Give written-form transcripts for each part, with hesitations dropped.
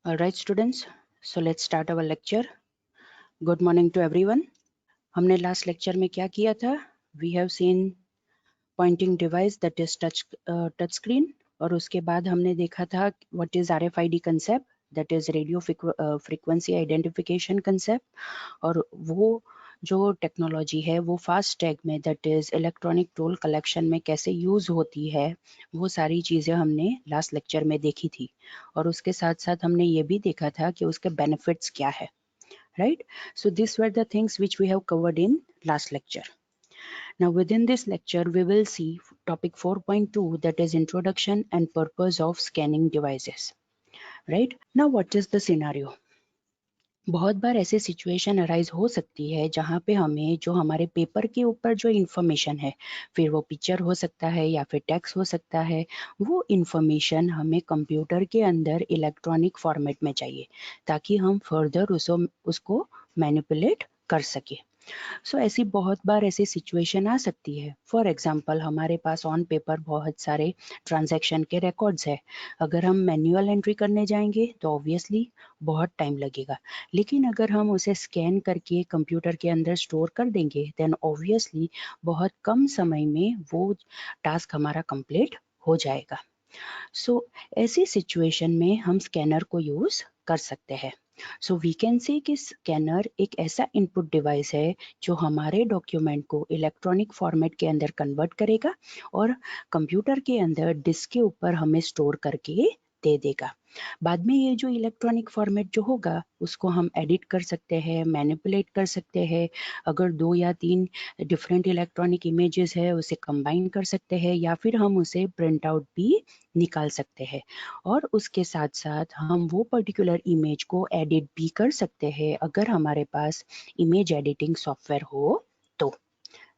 All right, students. So let's start our lecture. Good morning to everyone. हमने last lecture में क्या किया था? We have seen pointing device that is touch screen और उसके बाद हमने देखा था what is RFID concept, that is radio frequency identification concept, और वो जो टेक्नोलॉजी है वो फास्ट टैग में that is electronic toll collection में कैसे यूज होती है, वो सारी चीजें हमने लास्ट लेक्चर में देखी थी। और उसके साथ साथ हमने ये भी देखा था कि उसके बेनिफिट्स क्या है, right? So this were the things which we have covered in last lecture. Now within this lecture we will see topic 4.2, that is introduction and purpose of scanning devices. Right? Now what is the scenario? बहुत बार ऐसे situation arise हो सकती है जहाँ पे हमें जो हमारे पेपर के ऊपर जो इंफॉर्मेशन है, फिर वो पिक्चर हो सकता है या फिर टेक्स्ट हो सकता है, वो इंफॉर्मेशन हमें कंप्यूटर के अंदर इलेक्ट्रॉनिक फॉर्मेट में चाहिए ताकि हम फर्दर उसको मैनिपुलेट कर सके। सो ऐसी बहुत बार ऐसी सिचुएशन आ सकती है। फॉर एग्जाम्पल हमारे पास ऑन पेपर बहुत सारे ट्रांजैक्शन के रिकॉर्ड्स है। अगर हम मैन्युअल एंट्री करने जाएंगे तो ऑब्वियसली बहुत टाइम लगेगा, लेकिन अगर हम उसे स्कैन करके कंप्यूटर के अंदर स्टोर कर देंगे देन ऑब्वियसली बहुत कम समय में वो टास्क हमारा कंप्लीट हो जाएगा। सो ऐसी सिचुएशन में हम स्कैनर को यूज कर सकते हैं। सो वी कैन से कि स्कैनर एक ऐसा इनपुट डिवाइस है जो हमारे डॉक्यूमेंट को इलेक्ट्रॉनिक फॉर्मेट के अंदर कन्वर्ट करेगा और कंप्यूटर के अंदर डिस्क के ऊपर हमें स्टोर करके दे देगा। बाद में ये जो इलेक्ट्रॉनिक फॉर्मेट जो होगा उसको हम एडिट कर सकते हैं, मैनिपुलेट कर सकते हैं। अगर 2 या 3 डिफरेंट इलेक्ट्रॉनिक इमेजेस है उसे कंबाइन कर सकते हैं या फिर हम उसे प्रिंट आउट भी निकाल सकते हैं। और उसके साथ साथ हम वो पर्टिकुलर इमेज को एडिट भी कर सकते हैं अगर हमारे पास इमेज एडिटिंग सॉफ्टवेयर हो तो,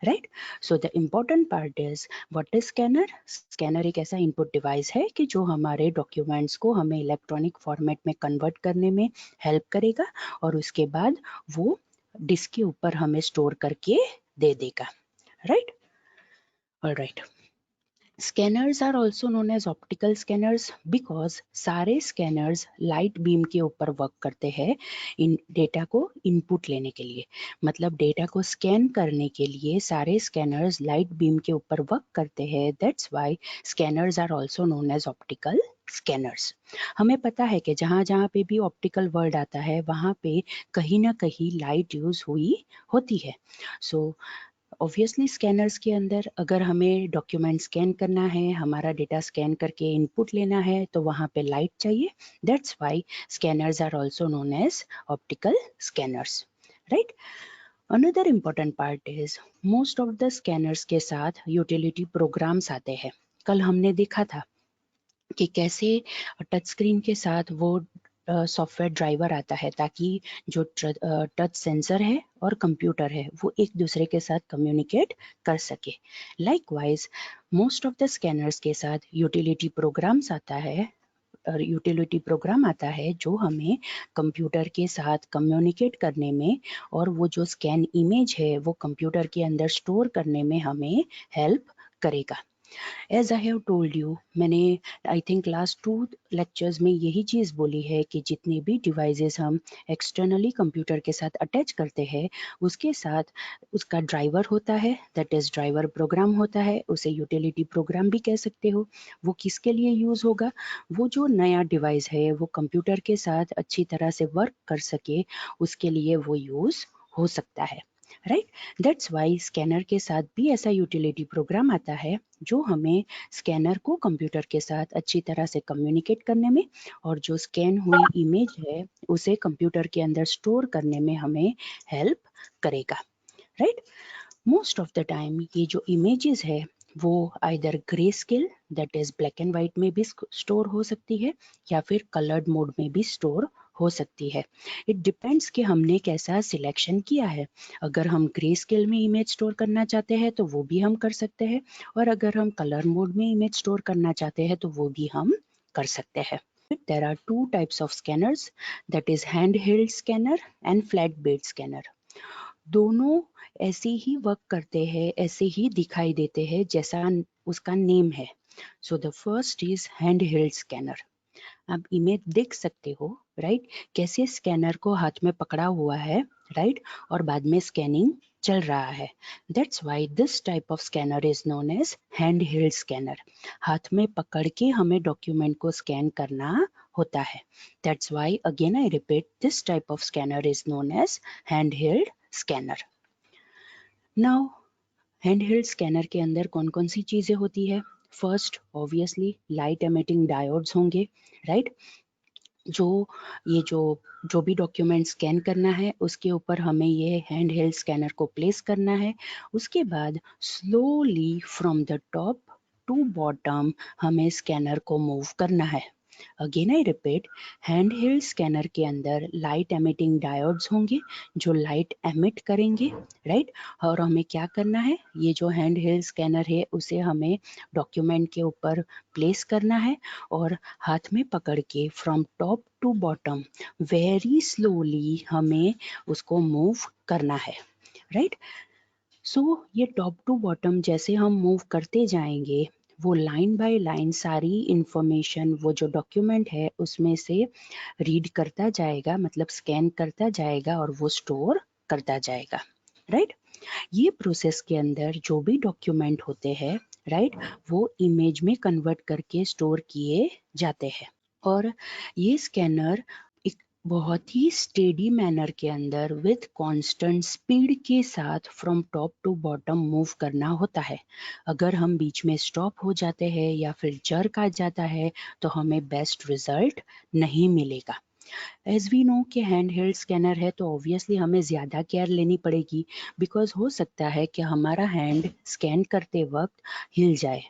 right? So the important part is what is scanner. Scanner एक ऐसा इनपुट डिवाइस है कि जो हमारे डॉक्यूमेंट्स को हमें इलेक्ट्रॉनिक फॉर्मेट में कन्वर्ट करने में हेल्प करेगा और उसके बाद वो डिस्क के ऊपर हमें स्टोर करके दे देगा, right? Alright. Scanners are also known as optical scanners because सारे scanners लाइट बीम के ऊपर वर्क करते हैं इन डेटा को इनपुट लेने के लिए। मतलब डेटा को स्कैन करने के लिए सारे स्कैनर्स लाइट बीम के ऊपर वर्क करते हैं। That's why scanners are also known as optical scanners. हमें पता है कि जहाँ जहाँ पे भी ऑप्टिकल वर्ड आता है वहाँ पे कहीं ना कहीं लाइट यूज हुई होती है। सो ऑब्वियसली स्कैनर्स के अंदर अगर हमें डॉक्यूमेंट स्कैन करना है, हमारा डेटा स्कैन करके इनपुट लेना है तो वहाँ पे लाइट चाहिए। That's why scanners are also known as optical scanners, right? Another important part is most of the scanners के साथ यूटिलिटी प्रोग्राम्स आते हैं। कल हमने देखा था कि कैसे टच स्क्रीन के साथ वो सॉफ्टवेयर ड्राइवर आता है ताकि जो टच सेंसर है और कंप्यूटर है वो एक दूसरे के साथ कम्युनिकेट कर सके। Likewise most of the scanners के साथ यूटिलिटी प्रोग्राम्स आता है, यूटिलिटी प्रोग्राम आता है जो हमें कंप्यूटर के साथ कम्युनिकेट करने में और वो जो स्कैन इमेज है वो कंप्यूटर के अंदर स्टोर करने में हमें हेल्प करेगा। As I have told you, मैंने आई थिंक लास्ट 2 लेक्चर्स में यही चीज़ बोली है कि जितने भी डिवाइसेस हम एक्सटर्नली कंप्यूटर के साथ अटैच करते हैं उसके साथ उसका ड्राइवर होता है, दैट इज ड्राइवर प्रोग्राम होता है। उसे यूटिलिटी प्रोग्राम भी कह सकते हो। वो किसके लिए यूज होगा? वो जो नया डिवाइस है वो कंप्यूटर के साथ अच्छी तरह से वर्क कर सके उसके लिए वो यूज हो सकता है, राइट? दैट्स वाई स्कैनर के साथ भी ऐसा यूटिलिटी प्रोग्राम आता है जो हमें स्कैनर को कंप्यूटर के साथ अच्छी तरह से कम्युनिकेट करने में और जो स्कैन हुई इमेज है उसे कंप्यूटर के अंदर स्टोर करने में हमें हेल्प करेगा, right? Most of the time ये जो इमेजेस है वो either grey scale that is black and white में भी स्टोर हो सकती है या फिर कलर्ड मोड में भी स्टोर हो सकती है। इट डिपेंड्स कि हमने कैसा सिलेक्शन किया है। अगर हम ग्रे स्केल में इमेज स्टोर करना चाहते हैं तो वो भी हम कर सकते हैं और अगर हम कलर मोड में इमेज स्टोर करना चाहते हैं तो वो भी हम कर सकते हैं। There are two types of scanners, that is handheld scanner and flat bed scanner. दोनों ऐसे ही वर्क करते हैं, ऐसे ही दिखाई देते हैं जैसा उसका नेम है। So the first is hand held scanner. आप इमेज देख सकते हो राइट, कैसे स्कैनर को हाथ में पकड़ा हुआ है, राइट, और बाद में स्कैनिंग चल रहा है। That's why this type of scanner is known as hand held scanner. हाथ में पकड़ के हमें डॉक्यूमेंट को स्कैन करना होता है। That's why again I repeat, this type of scanner is known as hand held scanner. Now hand held scanner के अंदर कौन कौन सी चीजें होती है? First obviously light emitting diodes होंगे, राइट, जो भी डॉक्यूमेंट स्कैन करना है उसके ऊपर हमें ये हैंड हेल्ड स्कैनर को प्लेस करना है। उसके बाद slowly from the top to bottom हमें स्कैनर को मूव करना है। Again I repeat, hand held scanner के अंदर लाइट एमिटिंग डायोड्स होंगे जो लाइट एमिट करेंगे, राइट, और हमें क्या करना है, ये जो हैंड हेल्ड स्कैनर है उसे हमें डॉक्यूमेंट के ऊपर प्लेस करना है और हाथ में पकड़ के from top to bottom very slowly हमें उसको मूव करना है, राइट। सो ये टॉप टू बॉटम जैसे हम मूव करते जाएंगे वो लाइन बाय लाइन सारी इंफॉर्मेशन वो जो डॉक्यूमेंट है उसमें से रीड करता जाएगा, मतलब स्कैन करता जाएगा और वो स्टोर करता जाएगा, राइट। ये प्रोसेस के अंदर जो भी डॉक्यूमेंट होते हैं, राइट, वो इमेज में कन्वर्ट करके स्टोर किए जाते हैं। और ये स्कैनर एक बहुत ही स्टेडी मैनर के अंदर विथ कांस्टेंट स्पीड के साथ from top to bottom move करना होता है। अगर हम बीच में स्टॉप हो जाते हैं या फिर जर्क आ जाता है तो हमें बेस्ट रिजल्ट नहीं मिलेगा। एज वी नो कि हैंड हेल्ड स्कैनर है तो ऑब्वियसली हमें ज़्यादा केयर लेनी पड़ेगी, बिकॉज हो सकता है कि हमारा हैंड स्कैन करते वक्त हिल जाए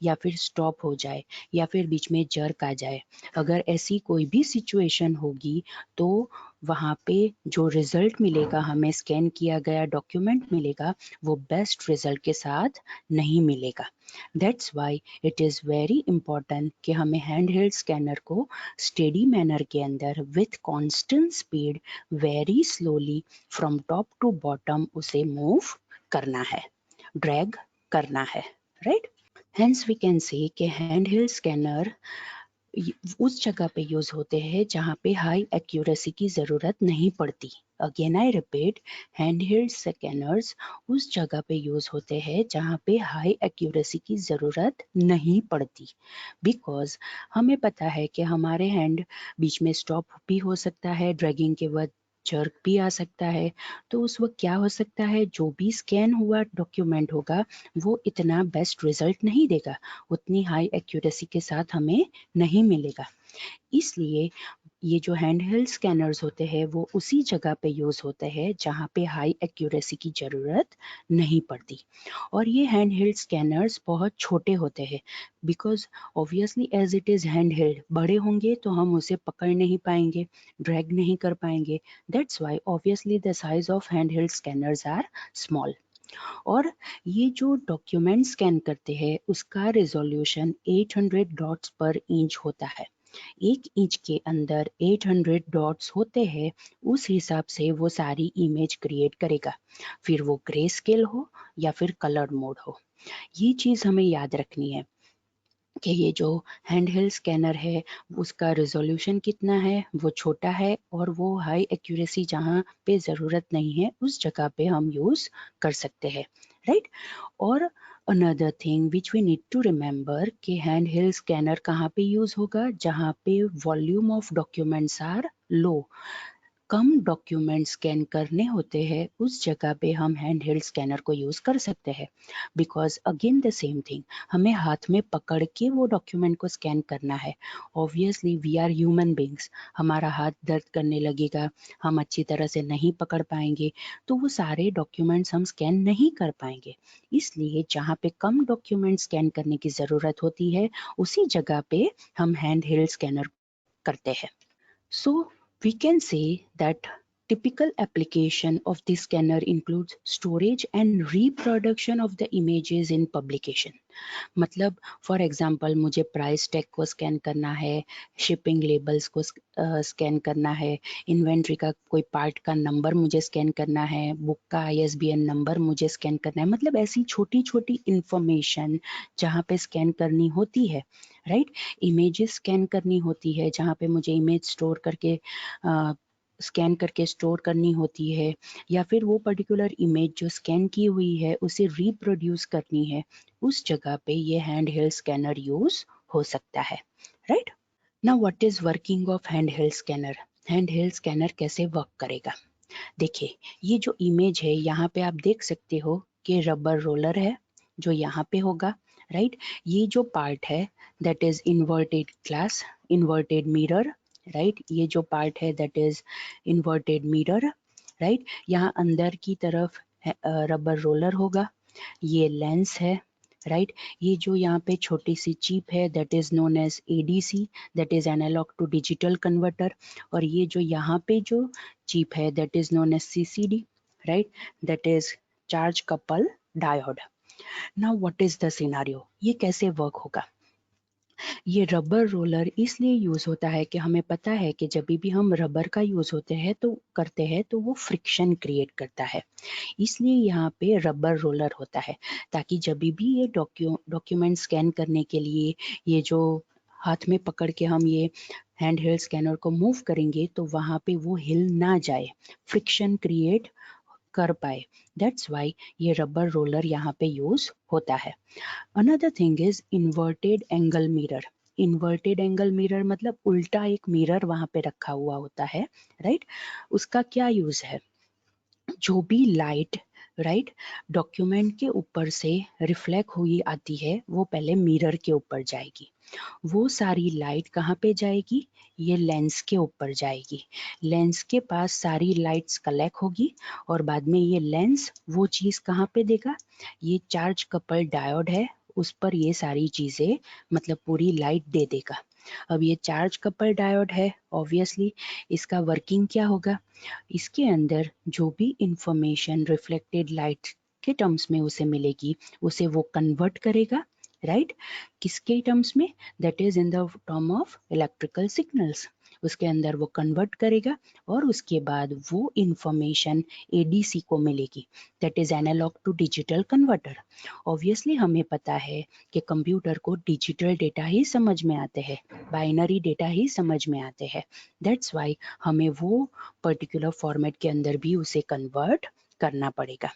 या फिर स्टॉप हो जाए या फिर बीच में जर्क आ जाए। अगर ऐसी कोई भी सिचुएशन होगी तो वहाँ पे जो रिजल्ट मिलेगा, हमें स्कैन किया गया डॉक्यूमेंट मिलेगा, वो बेस्ट रिजल्ट के साथ नहीं मिलेगा। That's why it is very important कि हमें हैंड हेल्ड स्कैनर को स्टेडी मैनर के अंदर with constant speed very slowly from top to bottom उसे मूव करना है, ड्रैग करना है, right. Hence we can say कि हैंड हेल्ड स्कैनर उस जगह पे यूज होते हैं जहाँ पे हाई एक्यूरेसी की जरूरत नहीं पड़ती। Again I repeat, hand held scanners उस जगह पे यूज होते हैं जहाँ पे हाई एक्यूरेसी की जरूरत नहीं पड़ती, बिकॉज हमें पता है कि हमारे हैंड बीच में स्टॉप भी हो सकता है, ड्रैगिंग के वक्त जर्क भी आ सकता है। तो उस वक्त क्या हो सकता है, जो भी स्कैन हुआ डॉक्यूमेंट होगा वो इतना बेस्ट रिजल्ट नहीं देगा, उतनी हाई एक्यूरेसी के साथ हमें नहीं मिलेगा। इसलिए ये जो हैंड हेल्ड स्कैनर्स होते हैं वो उसी जगह पे यूज होते हैं जहाँ पे हाई एक्यूरेसी की जरूरत नहीं पड़ती। और ये हैंड हेल्ड स्कैनर्स बहुत छोटे होते हैं, because obviously as it is hand held, बड़े होंगे तो हम उसे पकड़ नहीं पाएंगे, ड्रैग नहीं कर पाएंगे। That's why obviously the size of hand held scanners are small. और ये जो डॉक्यूमेंट स्कैन करते हैं उसका रिजोल्यूशन 800 डॉट्स पर इंच होता है। 1 इंच के अंदर 800 डॉट्स होते हैं, उस हिसाब से वो सारी इमेज क्रिएट करेगा, फिर वो ग्रे स्केल हो या फिर कलर मोड हो। ये चीज़ हमें याद रखनी है कि ये जो हैंड हेल्ड स्कैनर है उसका रिजोल्यूशन कितना है, वो छोटा है, और वो हाई एक्यूरेसी जहाँ पे ज़रूरत नहीं है उस जगह पे हम यूज़ कर सकते हैं, राइट। और another thing which we need to remember कि हैंड हेल्ड स्कैनर कहाँ पे यूज़ होगा, जहाँ पे volume of documents are low, कम डॉक्यूमेंट स्कैन करने होते हैं, उस जगह पे हम हैंड हेल्ड स्कैनर को यूज़ कर सकते हैं। Because again the same thing, हमें हाथ में पकड़ के वो डॉक्यूमेंट को स्कैन करना है। Obviously we are human beings, हमारा हाथ दर्द करने लगेगा, हम अच्छी तरह से नहीं पकड़ पाएंगे, तो वो सारे डॉक्यूमेंट्स हम स्कैन नहीं कर पाएंगे। इसलिए जहाँ पे कम डॉक्यूमेंट स्कैन करने की ज़रूरत होती है उसी जगह पे हम हैंड हेल्ड स्कैनर करते हैं। So we can say that Typical application of the scanner includes storage and reproduction of the images in publication. मतलब फॉर एग्जांपल मुझे प्राइस टैग को स्कैन करना है, शिपिंग लेबल्स को स्कैन करना है, इन्वेंट्री का कोई पार्ट का नंबर मुझे स्कैन करना है, बुक का ISBN नंबर मुझे स्कैन करना है, मतलब ऐसी छोटी छोटी इंफॉर्मेशन जहाँ पे स्कैन करनी होती है, राइट। इमेजेस स्कैन करनी होती है जहाँ पे मुझे इमेज स्टोर करके स्कैन करके स्टोर करनी होती है, या फिर वो पर्टिकुलर इमेज जो स्कैन की हुई है उसे रिप्रोड्यूस करनी है, उस जगह पे ये हैंड हेल्ड स्कैनर यूज हो सकता है, right. Now what is working of hand held scanner? Hand held scanner कैसे वर्क करेगा? देखिए, ये जो इमेज है यहाँ पे आप देख सकते हो कि रबर रोलर है जो यहाँ पे होगा, राइट। ये जो पार्ट है that is inverted glass, inverted mirror, right. ये जो पार्ट है that is inverted mirror, right. यहाँ अंदर की तरफ रबर रोलर होगा, ये लेंस है, राइट। ये जो यहाँ पे छोटी सी चिप है that is known as ADC, that is analogue to digital converter, और ये जो यहाँ पे जो चिप है that is known as CCD, right, that is charge couple diode. Now what is the scenario, ये कैसे वर्क होगा? ये रबर रोलर इसलिए यूज होता है कि हमें पता है कि जब भी हम रबर का यूज करते हैं तो वो फ्रिक्शन क्रिएट करता है, इसलिए यहाँ पे रबर रोलर होता है, ताकि जब भी ये डॉक्यूमेंट स्कैन करने के लिए ये जो हाथ में पकड़ के हम ये हैंड हेल्ड स्कैनर को मूव करेंगे तो वहाँ पे वो हिल ना जाए, फ्रिक्शन क्रिएट कर पाए, दैट्स वाई ये रबर रोलर यहाँ पे यूज होता है। Another thing is inverted angle mirror. Inverted angle mirror मतलब उल्टा एक मिरर वहां पे रखा हुआ होता है, राइट। उसका क्या यूज है? जो भी लाइट, राइट, डॉक्यूमेंट के ऊपर से रिफ्लेक्ट हुई आती है वो पहले मिरर के ऊपर जाएगी, वो सारी लाइट कहाँ पे जाएगी? ये लेंस के ऊपर जाएगी, लेंस के पास सारी लाइट्स कलेक्ट होगी और बाद में ये लेंस वो चीज कहाँ पे देगा? ये चार्ज कपल डायोड है उस पर ये सारी चीजें मतलब पूरी लाइट दे देगा। अब ये चार्ज कपल डायोड है, ऑब्वियसली इसका वर्किंग क्या होगा? इसके अंदर जो भी इंफॉर्मेशन रिफ्लेक्टेड लाइट के टर्म्स में उसे मिलेगी उसे वो कन्वर्ट करेगा, राइट, किसके टर्म्स में? That is in the term of electrical signals, उसके अंदर वो कन्वर्ट करेगा और उसके बाद वो इंफॉर्मेशन ADC को मिलेगी, that is analogue to digital converter. Obviously हमें पता है कि कंप्यूटर को डिजिटल डेटा ही समझ में आते हैं, बाइनरी डेटा ही समझ में आते हैं, दैट्स वाई हमें वो पर्टिकुलर फॉर्मेट के अंदर भी उसे कन्वर्ट करना पड़ेगा,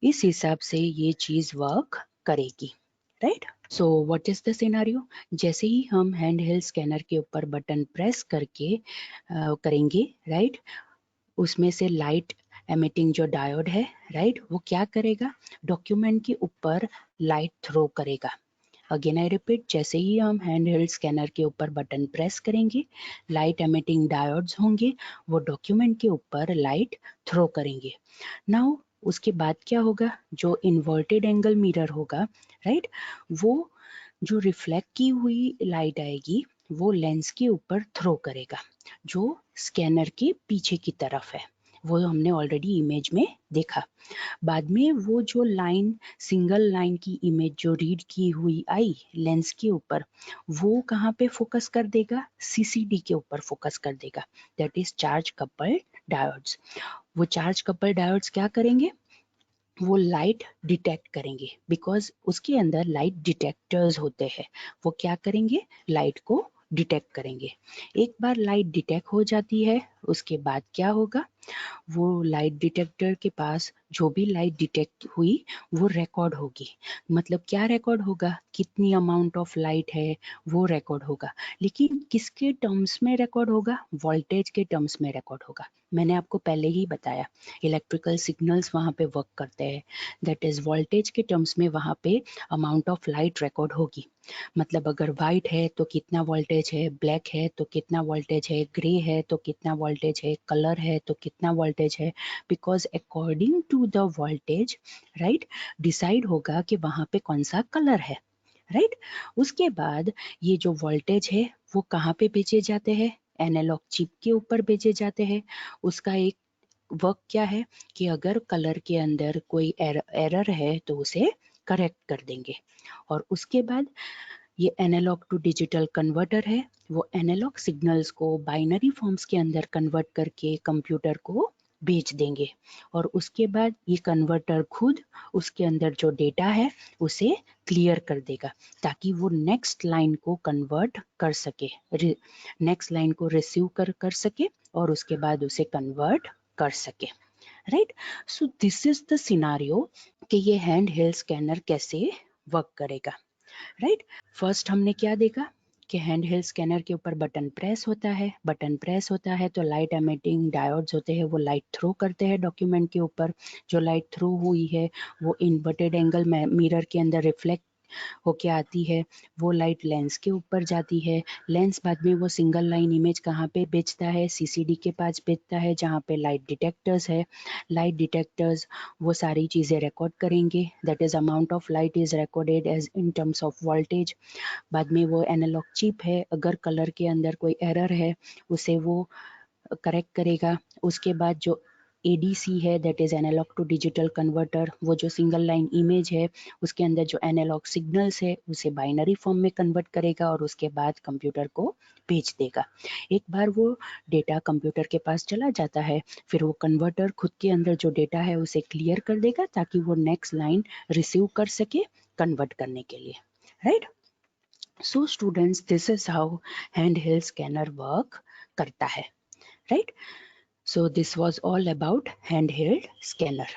इस हिसाब से ये चीज वर्क करेगी, right. So what is the scenario? जैसे ही हम हैंड हेल्ड स्कैनर के ऊपर बटन प्रेस करके करेंगे, राइट, उसमें से लाइट एमिटिंग जो डायोड है, राइट, वो क्या करेगा? डॉक्यूमेंट के ऊपर लाइट थ्रो करेगा। अगेन आई रिपीट, जैसे ही हम हैंड हेल्ड स्कैनर के ऊपर बटन प्रेस करेंगे लाइट एमिटिंग डायोड्स होंगे, वो डॉक्यूमेंट के ऊपर लाइट थ्रो करेंगे। नाउ उसके बाद क्या होगा? जो इन्वर्टेड एंगल मिरर होगा, राइट, वो जो रिफ्लेक्ट की हुई लाइट आएगी वो लेंस के ऊपर थ्रो करेगा जो स्कैनर के पीछे की तरफ है, वो हमने ऑलरेडी इमेज में देखा। बाद में वो जो लाइन, सिंगल लाइन की इमेज जो रीड की हुई आई लेंस के ऊपर, वो कहाँ पे फोकस कर देगा? CCD के ऊपर फोकस कर देगा, that is charge coupled diodes. वो चार्ज कपल्ड डायोड्स क्या करेंगे? वो लाइट डिटेक्ट करेंगे, बिकॉज उसके अंदर लाइट डिटेक्टर्स होते हैं, वो क्या करेंगे? लाइट को डिटेक्ट करेंगे। एक बार लाइट डिटेक्ट हो जाती है उसके बाद क्या होगा? वो लाइट डिटेक्टर के पास जो भी लाइट डिटेक्ट हुई वो रिकॉर्ड होगी, मतलब क्या रिकॉर्ड होगा? कितनी अमाउंट ऑफ लाइट है वो रिकॉर्ड होगा, लेकिन किसके टर्म्स में रिकॉर्ड होगा? वोल्टेज के टर्म्स में रिकॉर्ड होगा। मैंने आपको पहले ही बताया इलेक्ट्रिकल सिग्नल्स वहाँ पे वर्क करते हैं, दैट इज वोल्टेज के टर्म्स में वहाँ पे अमाउंट ऑफ लाइट रिकॉर्ड होगी, मतलब अगर वाइट है तो कितना वोल्टेज है, ब्लैक है तो कितना वोल्टेज है, ग्रे है तो कितना वोल्टेज है, कलर है तो कितना वोल्टेज है, because according to the voltage, right, decide होगा कि वहाँ पे कौन सा कलर है, राइट। उसके बाद ये जो वोल्टेज है वो कहाँ पे भेजे जाते हैं? एनालॉग चिप के ऊपर भेजे जाते हैं, उसका एक वर्क क्या है कि अगर कलर के अंदर कोई एरर है तो उसे करेक्ट कर देंगे। और उसके बाद ये एनालॉग टू डिजिटल कन्वर्टर है, वो एनालॉग सिग्नल्स को बाइनरी फॉर्म्स के अंदर कन्वर्ट करके कंप्यूटर को भेज देंगे। और उसके बाद ये कन्वर्टर खुद उसके अंदर जो डेटा है उसे क्लियर कर देगा ताकि वो नेक्स्ट लाइन को कन्वर्ट कर सके, नेक्स्ट लाइन को रिसीव कर सके और उसके बाद उसे कन्वर्ट कर सके। Right, so this is the scenario कि ये हैंड हेल्ड स्कैनर कैसे वर्क करेगा। राइट, फर्स्ट हमने क्या देखा कि हैंड हेल्ड स्कैनर के ऊपर बटन प्रेस होता है, बटन प्रेस होता है तो लाइट एमिटिंग डायोड्स होते हैं, वो लाइट थ्रो करते हैं डॉक्यूमेंट के ऊपर। जो लाइट थ्रो हुई है वो इन्वर्टेड एंगल मिरर के अंदर रिफ्लेक्ट होके आती है, वो लाइट लेंस के ऊपर जाती है। लेंस बाद में वो सिंगल लाइन इमेज कहाँ पे भेजता है, सीसीडी के पास भेजता है जहाँ पे लाइट डिटेक्टर्स है। लाइट डिटेक्टर्स वो सारी चीज़ें रिकॉर्ड करेंगे, that is amount of light is recorded as in terms of voltage. बाद में वो एनालॉग चिप है, अगर कलर के अंदर कोई एरर है उसे वो करेक्ट करेगा। उसके बाद जो ADC है, that is analogue to digital converter, वो जो सिंगल लाइन इमेज है उसके अंदर जो एनालॉग सिग्नल्स है उसे बाइनरी फॉर्म में कन्वर्ट करेगा और उसके बाद कंप्यूटर को भेज देगा। एक बार वो डेटा कंप्यूटर के पास चला जाता है फिर वो कन्वर्टर खुद के अंदर जो डेटा है उसे क्लियर कर देगा ताकि वो नेक्स्ट लाइन रिसीव कर सके कन्वर्ट करने के लिए। Right, so students this is how hand held scanner work करता है। Right, so this was all about handheld scanner.